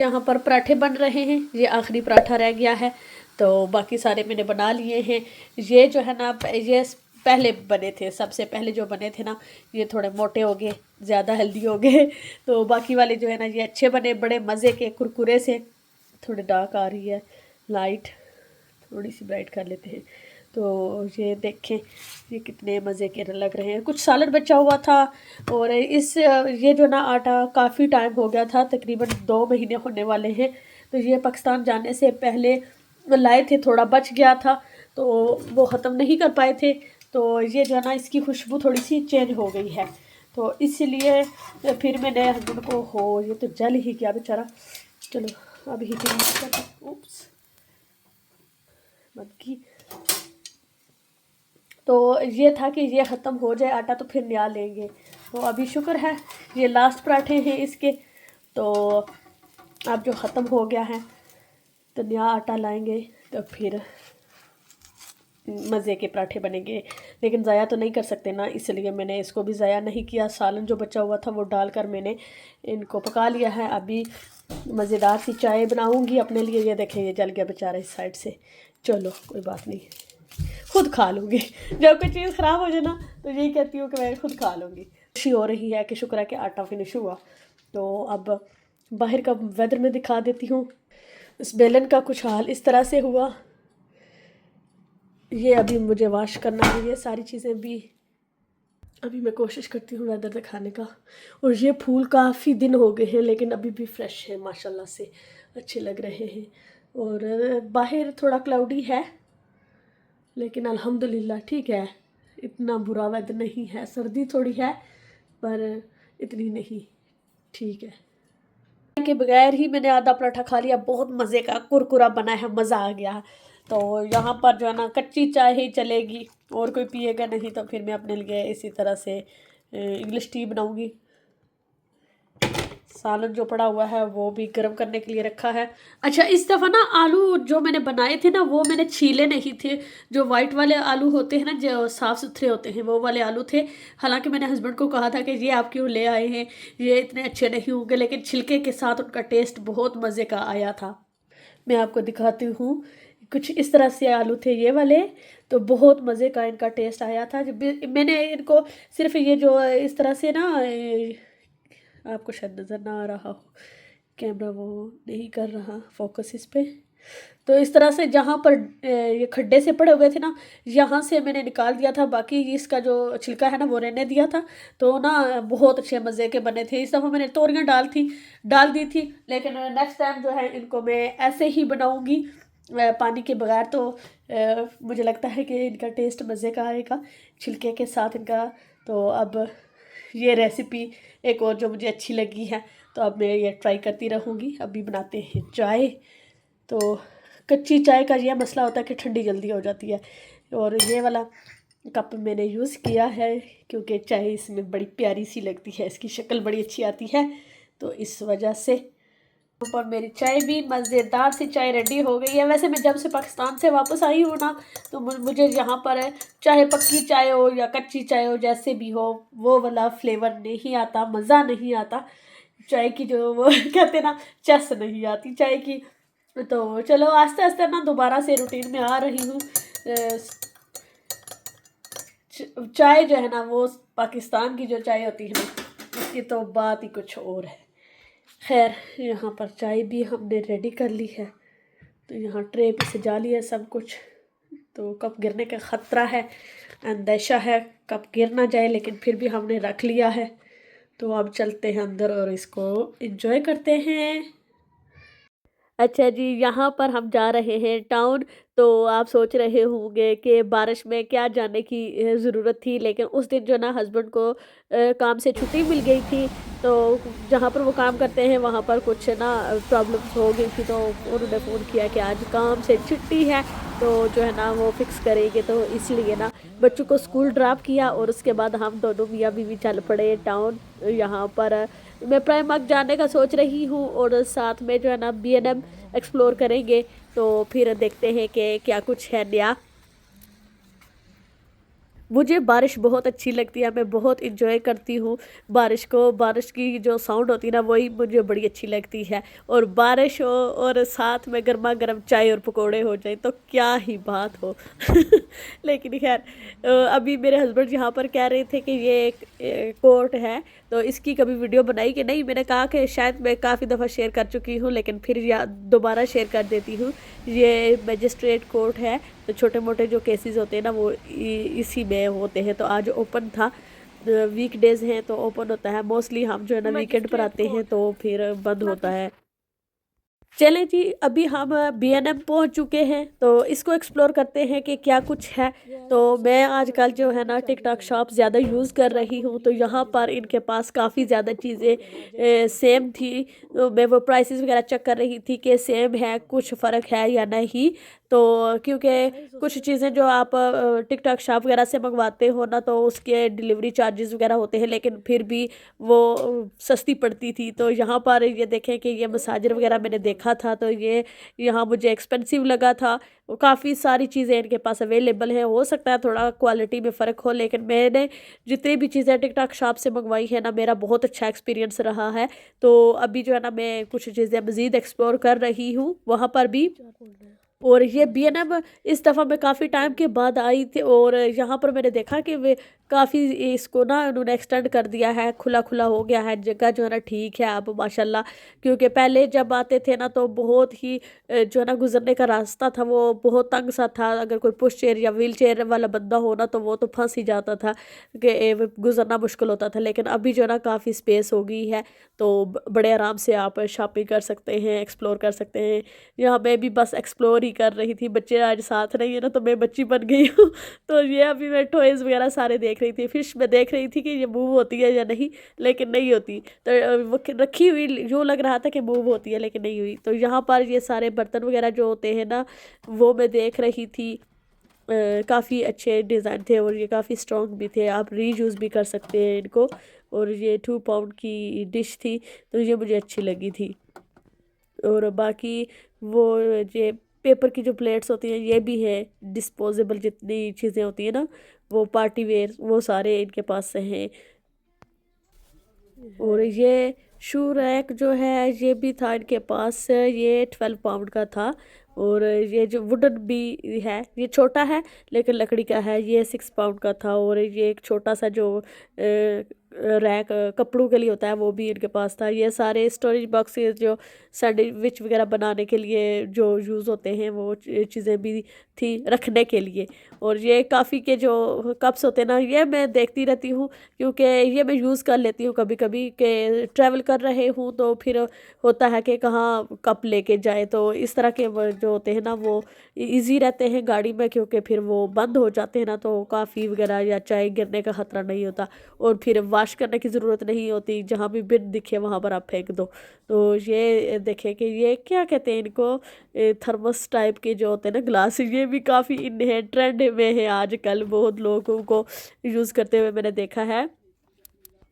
यहाँ पर पराठे बन रहे हैं, ये आखिरी पराठा रह गया है, तो बाकी सारे मैंने बना लिए हैं। ये जो है ना, ये पहले बने थे, सबसे पहले जो बने थे ना, ये थोड़े मोटे हो गए, ज़्यादा हेल्दी हो गए। तो बाकी वाले जो है ना, ये अच्छे बने, बड़े मज़े के, कुरकुरे से। थोड़ी डार्क आ रही है लाइट, थोड़ी सी ब्राइट कर लेते हैं। तो ये देखें, ये कितने मज़े के लग रहे हैं। कुछ सालन बचा हुआ था, और ये जो ना आटा काफ़ी टाइम हो गया था, तकरीबन 2 महीने होने वाले हैं। तो ये पाकिस्तान जाने से पहले लाए थे, थोड़ा बच गया था, तो वो ख़त्म नहीं कर पाए थे। तो ये जो है ना, इसकी खुशबू थोड़ी सी चेंज हो गई है, तो इसलिए फिर मैंने हस्बैंड को, हो ये तो जल ही गया बेचारा, चलो अब हीटिंग, उप्स बंद की। तो ये था कि ये ख़त्म हो जाए आटा तो फिर नया लेंगे। तो अभी शुक्र है ये लास्ट पराठे हैं इसके, तो अब जो ख़त्म हो गया है तो नया आटा लाएंगे, तो फिर मज़े के पराठे बनेंगे। लेकिन ज़ाया तो नहीं कर सकते ना, इसलिए मैंने इसको भी ज़ाया नहीं किया। सालन जो बचा हुआ था वो डालकर मैंने इनको पका लिया है। अभी मज़ेदार सी चाय बनाऊंगी अपने लिए। ये देखें, ये जल गया बेचारा इस साइड से, चलो कोई बात नहीं, खुद खा लूँगी। जब कोई चीज़ ख़राब हो जाए ना, तो यही कहती हूँ कि मैं खुद खा लूँगी। खुशी हो रही है कि शुक्र है कि आटा फिनिश हुआ। तो अब बाहर का वेदर में दिखा देती हूँ। इस बेलन का कुछ हाल इस तरह से हुआ। ये अभी मुझे वॉश करना है, ये सारी चीज़ें भी अभी मैं कोशिश करती हूँ वेदर दिखाने का। और ये फूल काफ़ी दिन हो गए हैं, लेकिन अभी भी फ्रेश है माशाल्लाह से, अच्छे लग रहे हैं। और बाहर थोड़ा क्लाउडी है, लेकिन अल्हम्दुलिल्लाह ठीक है, इतना बुरा वेदर नहीं है। सर्दी थोड़ी है पर इतनी नहीं, ठीक है। के बगैर ही मैंने आधा पराठा खा लिया, बहुत मज़े का कुरकुरा बना है, मज़ा आ गया। तो यहाँ पर जो है ना, कच्ची चाय ही चलेगी, और कोई पिएगा नहीं, तो फिर मैं अपने लिए इसी तरह से इंग्लिश टी बनाऊँगी। सालन जो पड़ा हुआ है वो भी गर्म करने के लिए रखा है। अच्छा, इस दफ़ा ना आलू जो मैंने बनाए थे ना, वो मैंने छीले नहीं थे। जो वाइट वाले आलू होते हैं ना, जो साफ़ सुथरे होते हैं, वो वाले आलू थे। हालांकि मैंने हस्बैंड को कहा था कि ये आप क्यों ले आए हैं, ये इतने अच्छे नहीं होंगे, लेकिन छिलके के साथ उनका टेस्ट बहुत मज़े का आया था। मैं आपको दिखाती हूँ, कुछ इस तरह से आलू थे ये वाले, तो बहुत मज़े का इनका टेस्ट आया था। जब मैंने इनको सिर्फ ये जो इस तरह से ना, आपको शायद नज़र ना आ रहा हो, कैमरा वो नहीं कर रहा फोकस इस पे। तो इस तरह से जहाँ पर ये खड्डे से पड़े हुए थे ना, यहाँ से मैंने निकाल दिया था, बाकी इसका जो छिलका है ना वो रहने दिया था। तो ना बहुत अच्छे मज़े के बने थे। इस दफ़ा मैंने तोरियाँ डाल दी थी, लेकिन नेक्स्ट टाइम जो है इनको मैं ऐसे ही बनाऊँगी, पानी के बगैर। तो मुझे लगता है कि इनका टेस्ट मज़े का आएगा छिलके के साथ इनका। तो अब ये रेसिपी एक और जो मुझे अच्छी लगी है, तो अब मैं ये ट्राई करती रहूँगी। अभी बनाते हैं चाय। तो कच्ची चाय का यह मसला होता है कि ठंडी जल्दी हो जाती है, और ये वाला कप मैंने यूज़ किया है क्योंकि चाय इसमें बड़ी प्यारी सी लगती है, इसकी शक्ल बड़ी अच्छी आती है, तो इस वजह से। ऊपर मेरी चाय भी मज़ेदार सी चाय रेडी हो गई है। वैसे मैं जब से पाकिस्तान से वापस आई हूँ ना, तो मुझे यहाँ पर चाहे पक्की चाय हो या कच्ची चाय हो, जैसे भी हो, वो वाला फ्लेवर नहीं आता, मज़ा नहीं आता चाय की, जो वो कहते हैं ना, चस नहीं आती चाय की। तो चलो आस्ते आस्ते ना दोबारा से रूटीन में आ रही हूँ। चाय जो है ना, वो पाकिस्तान की जो चाय होती है ना, उसकी तो बात ही कुछ और है। खैर, यहाँ पर चाय भी हमने रेडी कर ली है, तो यहाँ ट्रे पे सजा लिया सब कुछ। तो कप गिरने का ख़तरा है, अंदेशा है कप गिर ना जाए, लेकिन फिर भी हमने रख लिया है। तो अब चलते हैं अंदर और इसको एंजॉय करते हैं। अच्छा जी, यहाँ पर हम जा रहे हैं टाउन। तो आप सोच रहे होंगे कि बारिश में क्या जाने की ज़रूरत थी, लेकिन उस दिन जो ना हस्बैंड को काम से छुट्टी मिल गई थी। तो जहाँ पर वो काम करते हैं वहाँ पर कुछ ना प्रॉब्लम्स हो गई थी, तो उन्होंने फ़ोन किया कि आज काम से छुट्टी है, तो जो है ना वो फिक्स करेंगे। तो इसलिए ना बच्चों को स्कूल ड्रॉप किया, और उसके बाद हम दोनों मियाँ बीवी चल पड़े टाउन। यहाँ पर मैं प्राइमर्क जाने का सोच रही हूँ, और साथ में जो है ना B&M एक्सप्लोर करेंगे। तो फिर देखते हैं कि क्या कुछ है नया। मुझे बारिश बहुत अच्छी लगती है, मैं बहुत इंजॉय करती हूँ बारिश को। बारिश की जो साउंड होती है ना वही मुझे बड़ी अच्छी लगती है। और बारिश हो और साथ में गर्मा गर्म चाय और पकोड़े हो जाए तो क्या ही बात हो। लेकिन खैर अभी मेरे हस्बैंड यहाँ पर कह रहे थे कि ये एक कोर्ट है तो इसकी कभी वीडियो बनाई कि नहीं। मैंने कहा कि शायद मैं काफ़ी दफ़ा शेयर कर चुकी हूँ लेकिन फिर दोबारा शेयर कर देती हूँ। ये मजिस्ट्रेट कोर्ट है तो छोटे मोटे जो केसेस होते हैं ना वो इसी में होते हैं। तो आज ओपन था, वीकडेज हैं तो ओपन होता है। मोस्टली हम जो है ना वीकेंड पर आते हैं तो फिर बंद होता है। चलें जी, अभी हम बीएनएम पहुंच चुके हैं तो इसको एक्सप्लोर करते हैं कि क्या कुछ है। तो मैं आजकल जो है ना टिकटॉक शॉप ज़्यादा यूज़ कर रही हूँ तो यहाँ पर इनके पास काफ़ी ज़्यादा चीज़ें सेम थी। तो मैं वो प्राइसेस वगैरह चेक कर रही थी कि सेम है, कुछ फ़र्क है या नहीं। तो क्योंकि कुछ चीज़ें जो आप टिकटॉक शॉप वगैरह से मंगवाते हो ना तो उसके डिलीवरी चार्जेस वगैरह होते हैं लेकिन फिर भी वो सस्ती पड़ती थी। तो यहाँ पर ये देखें कि ये मसाजर वगैरह मैंने देखा था तो ये यहाँ मुझे एक्सपेंसिव लगा था। काफ़ी सारी चीज़ें इनके पास अवेलेबल हैं, हो सकता है थोड़ा क्वालिटी में फ़र्क हो लेकिन मैंने जितनी भी चीज़ें टिकटॉक शॉप से मंगवाई है ना मेरा बहुत अच्छा एक्सपीरियंस रहा है। तो अभी जो है ना मैं कुछ चीज़ें मज़ीद एक्सप्लोर कर रही हूँ वहाँ पर भी। और ये बीएनएम इस दफ़ा मैं काफ़ी टाइम के बाद आई थी और यहाँ पर मैंने देखा कि वे काफ़ी इसको ना उन्होंने एक्सटेंड कर दिया है, खुला खुला हो गया है। जगह जो है ना ठीक है अब माशाल्लाह। क्योंकि पहले जब आते थे ना तो बहुत ही जो है ना गुजरने का रास्ता था वो बहुत तंग सा था। अगर कोई पुश चेयर या व्हील चेयर वाला बंदा हो ना तो वो तो फंस ही जाता था कि गुजरना मुश्किल होता था। लेकिन अभी जो है ना काफ़ी स्पेस हो गई है तो बड़े आराम से आप शॉपिंग कर सकते हैं, एक्सप्लोर कर सकते हैं। यहाँ मैं भी बस एक्सप्लोर ही कर रही थी, बच्चे आज साथ नहीं है ना तो मैं बच्ची बन गई हूँ। तो ये अभी मैं टॉयज़ वगैरह सारे देख रही थी। फिश मैं देख रही थी कि ये मूव होती है या नहीं, लेकिन नहीं होती। तो वो रखी हुई जो लग रहा था कि मूव होती है लेकिन नहीं हुई। तो यहाँ पर ये सारे बर्तन वगैरह जो होते हैं ना वो मैं देख रही थी। काफ़ी अच्छे डिज़ाइन थे और ये काफ़ी स्ट्रॉन्ग भी थे, आप रीयूज़ भी कर सकते हैं इनको। और ये 2 पाउंड की डिश थी तो ये मुझे अच्छी लगी थी। और बाकी वो ये पेपर की जो प्लेट्स होती हैं ये भी है, डिस्पोजेबल जितनी चीज़ें होती हैं ना वो पार्टी वेयर वो सारे इनके पास से हैं। और ये शू रैक जो है ये भी था इनके पास, ये 12 पाउंड का था। और ये जो वुडन भी है ये छोटा है लेकिन लकड़ी का है, ये 6 पाउंड का था। और ये एक छोटा सा जो रैक कपड़ों के लिए होता है वो भी इनके पास था। ये सारे स्टोरेज बॉक्सेस जो सैंडविच वगैरह बनाने के लिए जो यूज़ होते हैं वो चीज़ें भी थी रखने के लिए। और ये काफ़ी के जो कप्स होते हैं ना ये मैं देखती रहती हूँ क्योंकि ये मैं यूज़ कर लेती हूँ कभी कभी कि ट्रैवल कर रहे हूँ तो फिर होता है कि कहाँ कप लेके जाए। तो इस तरह के जो होते हैं ना वो इजी रहते हैं गाड़ी में क्योंकि फिर वो बंद हो जाते हैं ना तो काफ़ी वगैरह या चाय गिरने का ख़तरा नहीं होता। और फिर वाश करने की ज़रूरत नहीं होती, जहाँ भी बिन दिखे वहाँ पर आप फेंक दो। तो ये देखें कि ये क्या कहते हैं इनको, थर्मस टाइप के जो होते हैं ना ग्लास, ये भी काफ़ी इन है, ट्रेंड में है आजकल, बहुत लोगों को यूज़ करते हुए मैंने देखा है।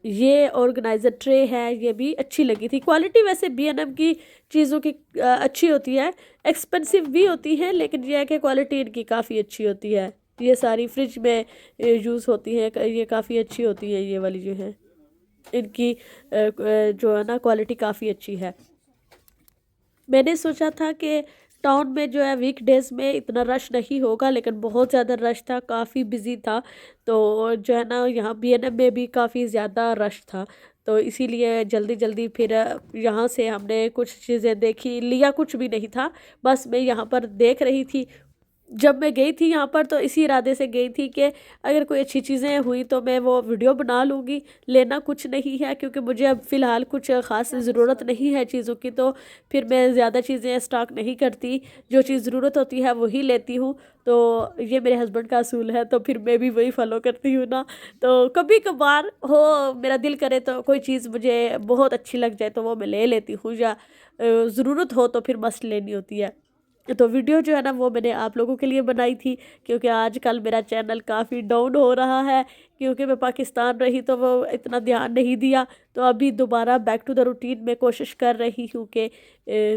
ये ऑर्गेनाइज़र ट्रे है, ये भी अच्छी लगी थी। क्वालिटी वैसे बीएनएम की चीज़ों की अच्छी होती है, एक्सपेंसिव भी होती है लेकिन यह है कि क्वालिटी इनकी काफ़ी अच्छी होती है। ये सारी फ्रिज में यूज़ होती है, ये काफ़ी अच्छी होती है। ये वाली जो है इनकी जो है ना क्वालिटी काफ़ी अच्छी है। मैंने सोचा था कि टाउन में जो है वीकडेज़ में इतना रश नहीं होगा लेकिन बहुत ज़्यादा रश था, काफ़ी बिजी था। तो जो है ना यहाँ बीएनएम में भी काफ़ी ज़्यादा रश था तो इसीलिए जल्दी जल्दी फिर यहाँ से हमने कुछ चीज़ें देखी, लिया कुछ भी नहीं था, बस मैं यहाँ पर देख रही थी। जब मैं गई थी यहाँ पर तो इसी इरादे से गई थी कि अगर कोई अच्छी चीज़ें हुई तो मैं वो वीडियो बना लूँगी, लेना कुछ नहीं है क्योंकि मुझे अब फ़िलहाल कुछ ख़ास ज़रूरत नहीं है चीज़ों की। तो फिर मैं ज़्यादा चीज़ें स्टॉक नहीं करती, जो चीज़ ज़रूरत होती है वही लेती हूँ। तो ये मेरे हस्बैंड का असूल है तो फिर मैं भी वही फॉलो करती हूँ ना। तो कभी कभार हो मेरा दिल करे तो कोई चीज़ मुझे बहुत अच्छी लग जाए तो वो मैं ले लेती हूँ, या ज़रूरत हो तो फिर मस्त लेनी होती है। तो वीडियो जो है ना वो मैंने आप लोगों के लिए बनाई थी, क्योंकि आजकल मेरा चैनल काफ़ी डाउन हो रहा है, क्योंकि मैं पाकिस्तान रही तो वो इतना ध्यान नहीं दिया। तो अभी दोबारा बैक टू द रूटीन में कोशिश कर रही हूँ कि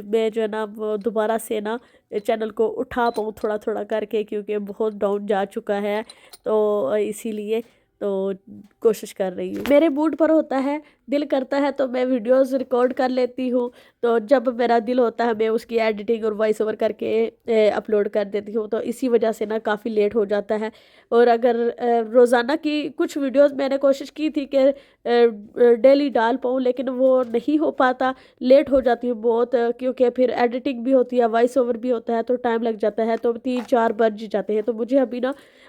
मैं जो है ना वो दोबारा से ना चैनल को उठा पाऊँ थोड़ा थोड़ा करके, क्योंकि बहुत डाउन जा चुका है। तो इसीलिए तो कोशिश कर रही हूँ। मेरे मूड पर होता है, दिल करता है तो मैं वीडियोस रिकॉर्ड कर लेती हूँ। तो जब मेरा दिल होता है मैं उसकी एडिटिंग और वॉइस ओवर करके अपलोड कर देती हूँ। तो इसी वजह से ना काफ़ी लेट हो जाता है। और अगर रोज़ाना की कुछ वीडियोस मैंने कोशिश की थी कि डेली डाल पाऊँ, लेकिन वो नहीं हो पाता, लेट हो जाती हूँ बहुत, क्योंकि फिर एडिटिंग भी होती है, वॉइस ओवर भी होता है, तो टाइम लग जाता है। तो 3-4 बज जाते हैं। तो मुझे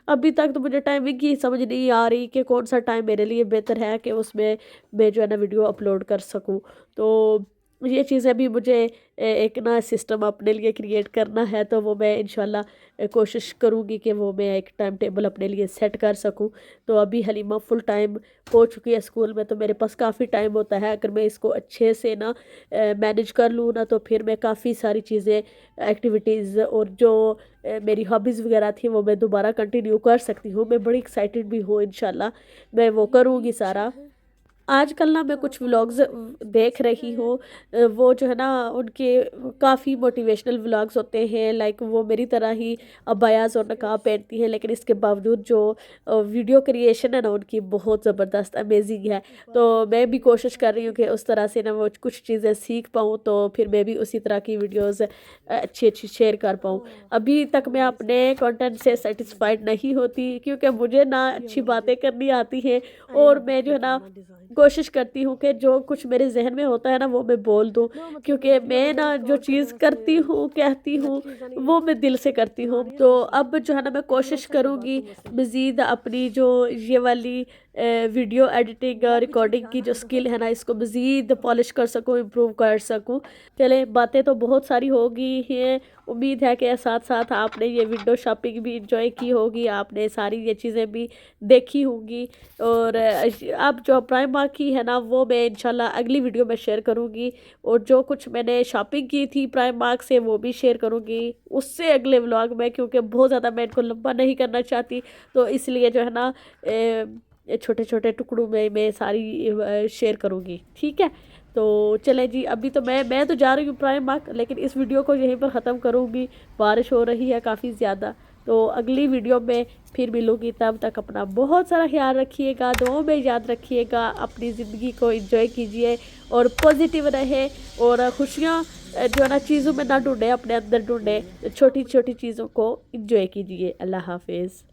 अभी तक तो मुझे टाइमिंग की समझ नहीं आ रही कि कौन सा टाइम मेरे लिए बेहतर है कि उसमें मैं जो है ना वीडियो अपलोड कर सकूं। तो ये चीज़ें भी मुझे एक ना सिस्टम अपने लिए क्रिएट करना है। तो वो मैं इंशाल्लाह कोशिश करूँगी कि वो मैं एक टाइम टेबल अपने लिए सेट कर सकूं। तो अभी हलीमा फुल टाइम हो चुकी है स्कूल में, तो मेरे पास काफ़ी टाइम होता है। अगर मैं इसको अच्छे से ना मैनेज कर लूँ ना, तो फिर मैं काफ़ी सारी चीज़ें, एक्टिविटीज़ और जो मेरी हॉबीज़ वगैरह थी वो मैं दोबारा कंटिन्यू कर सकती हूँ। मैं बड़ी एक्साइटेड भी हूँ, इंशाल्लाह मैं वो करूँगी सारा। आजकल ना मैं कुछ व्लॉग्स देख रही हूँ, वो जो है ना उनके काफ़ी मोटिवेशनल व्लॉग्स होते हैं। लाइक वो मेरी तरह ही अबायाज़ और नकाब पहनती हैं, लेकिन इसके बावजूद जो वीडियो क्रिएशन है ना उनकी बहुत ज़बरदस्त अमेजिंग है। तो मैं भी कोशिश कर रही हूँ कि उस तरह से ना वो कुछ चीज़ें सीख पाऊँ, तो फिर मैं भी उसी तरह की वीडियोज़ अच्छी अच्छी शेयर कर पाऊँ। अभी तक मैं अपने कंटेंट से सेटिस्फाइड नहीं होती, क्योंकि मुझे ना अच्छी बातें करनी आती हैं, और मैं जो है ना कोशिश करती हूँ कि जो कुछ मेरे जहन में होता है ना वो मैं बोल दूँ, क्योंकि मैं ना जो चीज़ करती हूँ कहती हूँ वो मैं दिल से करती हूँ। तो अब जो है ना मैं कोशिश करूँगी मज़ीद अपनी जो ये वाली वीडियो एडिटिंग रिकॉर्डिंग की जो स्किल है ना इसको मज़ीद पॉलिश कर सकूँ, इम्प्रूव कर सकूँ। चले, बातें तो बहुत सारी हो गई हैं। उम्मीद है कि साथ साथ आपने ये विंडो शॉपिंग भी इंजॉय की होगी, आपने सारी ये चीज़ें भी देखी होंगी। और अब जो प्राइम मार्क की है ना वो मैं इंशाल्लाह अगली वीडियो में शेयर करूँगी, और जो कुछ मैंने शॉपिंग की थी प्राइम मार्क से वो भी शेयर करूँगी उससे अगले व्लॉग में, क्योंकि बहुत ज़्यादा मैं इनको लंबा नहीं करना चाहती। तो इसलिए जो है ना छोटे छोटे टुकड़ों में मैं सारी शेयर करूँगी, ठीक है। तो चले जी, अभी तो मैं तो जा रही हूँ प्राइम मार्क, लेकिन इस वीडियो को यहीं पर ख़त्म करूँगी। बारिश हो रही है काफ़ी ज़्यादा। तो अगली वीडियो में फिर मिलूँगी, तब तक अपना बहुत सारा ख्याल रखिएगा, दुआओं में याद रखिएगा, अपनी ज़िंदगी को एंजॉय कीजिए और पॉजिटिव रहे, और खुशियाँ जो है ना चीज़ों में ना ढूंढें, अपने अंदर ढूंढें। छोटी छोटी चीज़ों को एंजॉय कीजिए। अल्लाह हाफिज़।